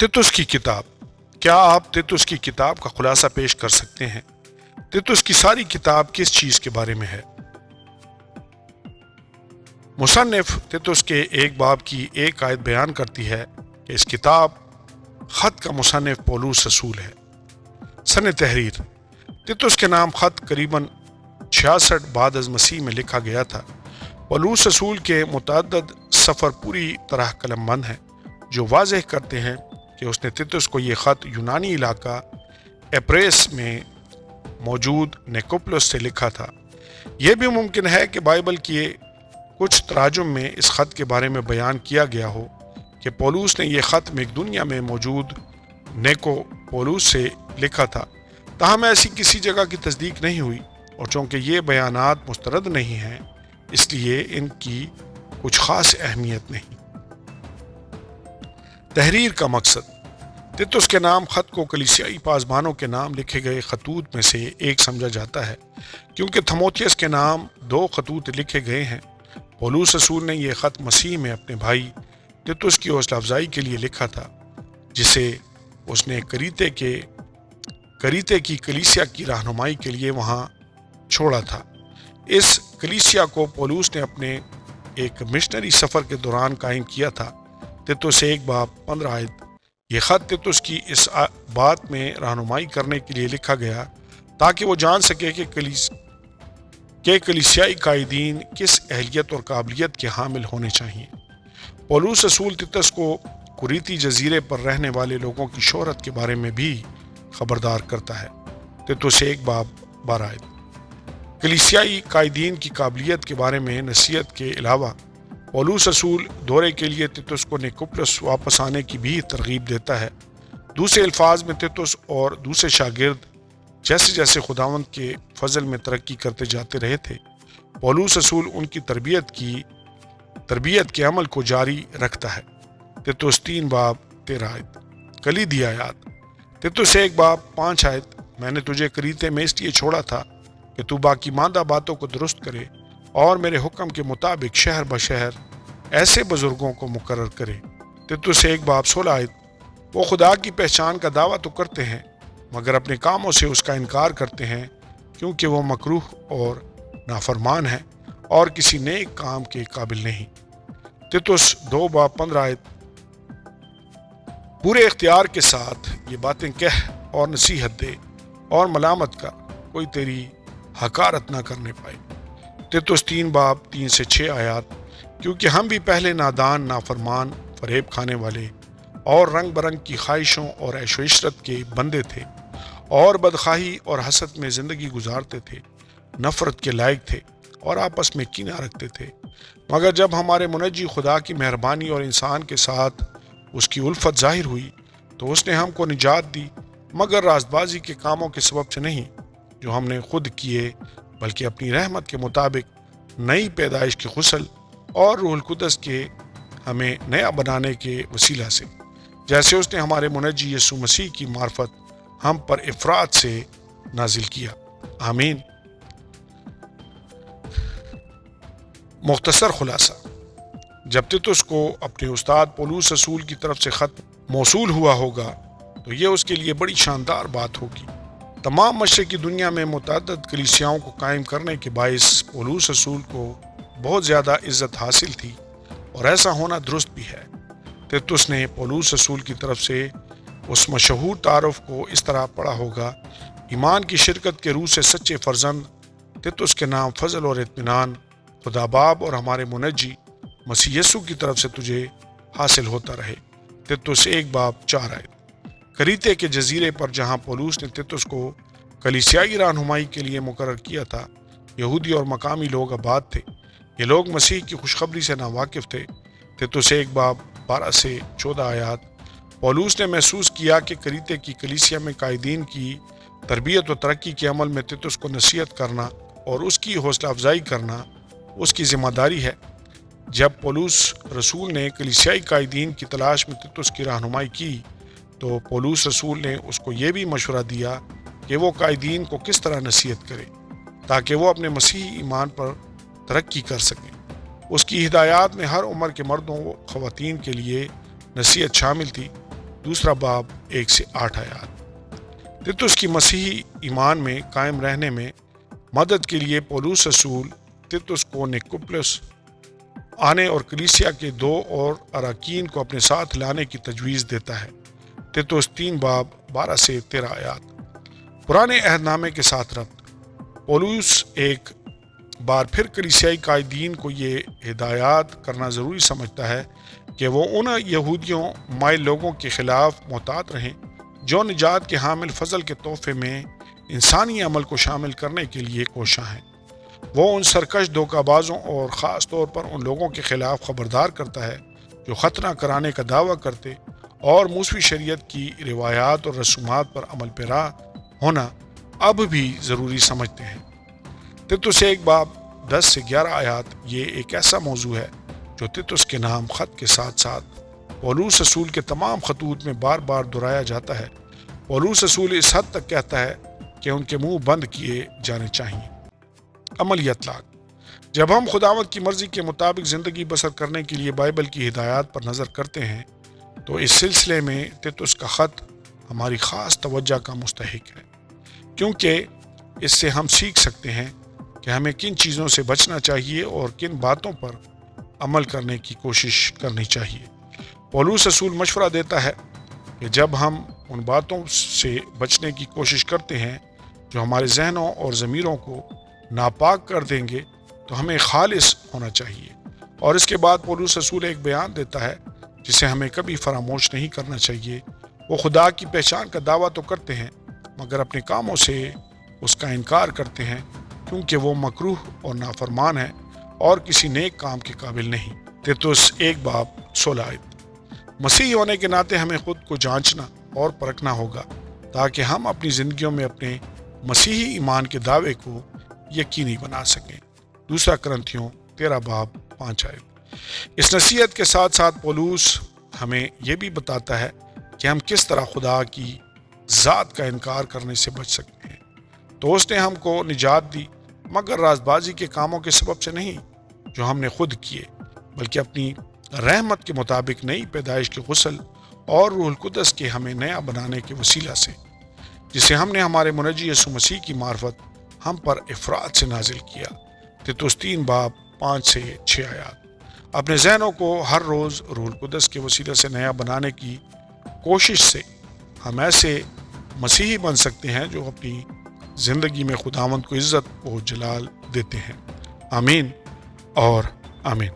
تیتس کی کتاب۔ کیا آپ تیتس کی کتاب کا خلاصہ پیش کر سکتے ہیں؟ تیتس کی ساری کتاب کس چیز کے بارے میں ہے؟ مصنف تیتس کے ایک باب کی ایک آیت بیان کرتی ہے کہ اس کتاب خط کا مصنف پولوس رسول ہے۔ سن تحریر: تیتس کے نام خط قریباً 66 بعد از مسیح میں لکھا گیا تھا۔ پولوس رسول کے متعدد سفر پوری طرح قلم بند ہیں جو واضح کرتے ہیں کہ اس نے تیتس کو یہ خط یونانی علاقہ ایپریس میں موجود نیکوپلس سے لکھا تھا۔ یہ بھی ممکن ہے کہ بائبل کے کچھ تراجم میں اس خط کے بارے میں بیان کیا گیا ہو کہ پولوس نے یہ خط مقدونیہ میں موجود نیکوپولس سے لکھا تھا، تاہم ایسی کسی جگہ کی تصدیق نہیں ہوئی، اور چونکہ یہ بیانات مسترد نہیں ہیں اس لیے ان کی کچھ خاص اہمیت نہیں۔ تحریر کا مقصد: تیتس کے نام خط کو کلیسیائی پاسبانوں کے نام لکھے گئے خطوط میں سے ایک سمجھا جاتا ہے، کیونکہ تھموتھیوس کے نام 2 خطوط لکھے گئے ہیں۔ پولوس رسول نے یہ خط مسیح میں اپنے بھائی تیتس کی حوصلہ افزائی کے لیے لکھا تھا، جسے اس نے کریتے کی کلیسیا کی رہنمائی کے لیے وہاں چھوڑا تھا۔ اس کلیسیا کو پولوس نے اپنے ایک مشنری سفر کے دوران قائم کیا تھا۔ تیتس 1 باب 15 آیت۔ یہ خط تیتس کی اس بات میں رہنمائی کرنے کے لیے لکھا گیا تاکہ وہ جان سکے کہ کلیسیائی قائدین کس اہلیت اور قابلیت کے حامل ہونے چاہیے۔ پولوس رسول تیتس کو کریتی جزیرے پر رہنے والے لوگوں کی شہرت کے بارے میں بھی خبردار کرتا ہے۔ تیتس 1 باب 12 آیت۔ کلیسیائی قائدین کی قابلیت کے بارے میں نصیحت کے علاوہ پولوس رسول دورے کے لیے تیتس کو نیکوپلس واپس آنے کی بھی ترغیب دیتا ہے۔ دوسرے الفاظ میں تیتس اور دوسرے شاگرد جیسے جیسے خداوند کے فضل میں ترقی کرتے جاتے رہے تھے، پولوس رسول ان کی تربیت کے عمل کو جاری رکھتا ہے۔ تیتس 3 باب 13 آیت۔ کلیدی آیات: تیتس 1 باب 5 آیت۔ میں نے تجھے کریتے میں اس لیے چھوڑا تھا کہ تو باقی ماندہ باتوں کو درست کرے اور میرے حکم کے مطابق شہر بشہر ایسے بزرگوں کو مقرر کرے۔ تیتس 1 باب 16 آیت۔ وہ خدا کی پہچان کا دعویٰ تو کرتے ہیں مگر اپنے کاموں سے اس کا انکار کرتے ہیں، کیونکہ وہ مکروہ اور نافرمان ہیں اور کسی نیک کام کے قابل نہیں۔ تیتس 2 باب 15 آیت۔ پورے اختیار کے ساتھ یہ باتیں کہہ اور نصیحت دے اور ملامت کر، کوئی تیری حقارت نہ کرنے پائے۔ تیتس 3 باب 3 سے 6 آیات۔ کیونکہ ہم بھی پہلے نادان، نافرمان، فریب کھانے والے اور رنگ برنگ کی خواہشوں اور عیش و عشرت کے بندے تھے، اور بدخواہی اور حسد میں زندگی گزارتے تھے، نفرت کے لائق تھے اور آپس میں کینہ رکھتے تھے۔ مگر جب ہمارے منجی خدا کی مہربانی اور انسان کے ساتھ اس کی الفت ظاہر ہوئی تو اس نے ہم کو نجات دی، مگر راست بازی کے کاموں کے سبب سے نہیں جو ہم نے خود کیے، بلکہ اپنی رحمت کے مطابق نئی پیدائش کی غسل اور روح القدس کے ہمیں نیا بنانے کے وسیلہ سے، جیسے اس نے ہمارے منجی یسوع مسیح کی معرفت ہم پر افراط سے نازل کیا۔ آمین۔ مختصر خلاصہ: جب تیتس کو اپنے استاد پولوس رسول کی طرف سے خط موصول ہوا ہوگا تو یہ اس کے لیے بڑی شاندار بات ہوگی۔ تمام مشرقی دنیا میں متعدد کلیسیاؤں کو قائم کرنے کے باعث پولوس رسول کو بہت زیادہ عزت حاصل تھی، اور ایسا ہونا درست بھی ہے۔ تیتس نے پولوس رسول کی طرف سے اس مشہور تعارف کو اس طرح پڑھا ہوگا: ایمان کی شرکت کے روح سے سچے فرزند تیتس کے نام فضل اور اطمینان خدا باپ اور ہمارے منجی مسیح یسوع کی طرف سے تجھے حاصل ہوتا رہے۔ تیتس 1 باب 4 آیت۔ کریتے کے جزیرے پر جہاں پولوس نے تیتس کو کلیسیائی رہنمائی کے لیے مقرر کیا تھا، یہودی اور مقامی لوگ آباد تھے۔ یہ لوگ مسیح کی خوشخبری سے ناواقف تھے۔ تیتس 1 باب 12 سے 14 آیات۔ پولوس نے محسوس کیا کہ کریتے کی کلیسیا میں قائدین کی تربیت و ترقی کے عمل میں تیتس کو نصیحت کرنا اور اس کی حوصلہ افزائی کرنا اس کی ذمہ داری ہے۔ جب پولوس رسول نے کلیسیائی قائدین کی تلاش میں تیتس کی رہنمائی کی تو پولوس رسول نے اس کو یہ بھی مشورہ دیا کہ وہ قائدین کو کس طرح نصیحت کرے تاکہ وہ اپنے مسیحی ایمان پر ترقی کر سکیں۔ اس کی ہدایات میں ہر عمر کے مردوں و خواتین کے لیے نصیحت شامل تھی۔ دوسرا باب 1 سے 8 آیات۔ تیتوس کی مسیحی ایمان میں قائم رہنے میں مدد کے لیے پولوس رسول تیتوس کو نیکوپولس آنے اور کلیسیا کے 2 اور اراکین کو اپنے ساتھ لانے کی تجویز دیتا ہے۔ تیتوس 3 باب 12 سے 13 آیات۔ پرانے عہد نامے کے ساتھ ربط۔ پولوس ایک بار پھر کلیسیائی قائدین کو یہ ہدایات کرنا ضروری سمجھتا ہے کہ وہ ان یہودیوں مائل لوگوں کے خلاف محتاط رہیں جو نجات کے حامل فضل کے تحفے میں انسانی عمل کو شامل کرنے کے لیے کوشاں ہیں۔ وہ ان سرکش دھوکہ بازوں اور خاص طور پر ان لوگوں کے خلاف خبردار کرتا ہے جو ختنہ کرانے کا دعویٰ کرتے اور موسوی شریعت کی روایات اور رسومات پر عمل پیرا ہونا اب بھی ضروری سمجھتے ہیں۔ تیتوس 1 باب 10 سے 11 آیات یہ ایک ایسا موضوع ہے جو تیتوس کے نام خط کے ساتھ ساتھ پولوس رسول کے تمام خطوط میں بار بار دہرایا جاتا ہے۔ پولوس رسول اس حد تک کہتا ہے کہ ان کے منہ بند کیے جانے چاہیے۔ عملی اطلاق۔ جب ہم خداوند کی مرضی کے مطابق زندگی بسر کرنے کے لیے بائبل کی ہدایات پر نظر کرتے ہیں تو اس سلسلے میں تیتوس کا خط ہماری خاص توجہ کا مستحق ہے، کیونکہ اس سے ہم سیکھ سکتے ہیں کہ ہمیں کن چیزوں سے بچنا چاہیے اور کن باتوں پر عمل کرنے کی کوشش کرنی چاہیے۔ پولوس رسول مشورہ دیتا ہے کہ جب ہم ان باتوں سے بچنے کی کوشش کرتے ہیں جو ہمارے ذہنوں اور ضمیروں کو ناپاک کر دیں گے تو ہمیں خالص ہونا چاہیے۔ اور اس کے بعد پولوس رسول ایک بیان دیتا ہے جسے ہمیں کبھی فراموش نہیں کرنا چاہیے۔ وہ خدا کی پہچان کا دعویٰ تو کرتے ہیں مگر اپنے کاموں سے اس کا انکار کرتے ہیں کیونکہ وہ مکروہ اور نافرمان ہے اور کسی نیک کام کے قابل نہیں۔ تیتوس 1 باب 16 آیت۔ مسیحی ہونے کے ناطے ہمیں خود کو جانچنا اور پرکھنا ہوگا تاکہ ہم اپنی زندگیوں میں اپنے مسیحی ایمان کے دعوے کو یقینی بنا سکیں۔ 2 کرنتھیوں 13 باب 5 آیت۔ اس نصیحت کے ساتھ ساتھ پولوس ہمیں یہ بھی بتاتا ہے کہ ہم کس طرح خدا کی ذات کا انکار کرنے سے بچ سکتے ہیں۔ تو اس نے ہم کو نجات دی مگر راز بازی کے کاموں کے سبب سے نہیں جو ہم نے خود کیے، بلکہ اپنی رحمت کے مطابق نئی پیدائش کے غسل اور روح القدس کے ہمیں نیا بنانے کے وسیلہ سے، جسے ہم نے ہمارے منجی یسوع مسیح کی معرفت ہم پر افراد سے نازل کیا۔ تیتوس 3 باب 5 سے 6 آیات۔ اپنے ذہنوں کو ہر روز روح القدس کے وسیلہ سے نیا بنانے کی کوشش سے ہم ایسے مسیحی بن سکتے ہیں جو اپنی زندگی میں خداوند کو عزت و جلال دیتے ہیں۔ آمین اور آمین۔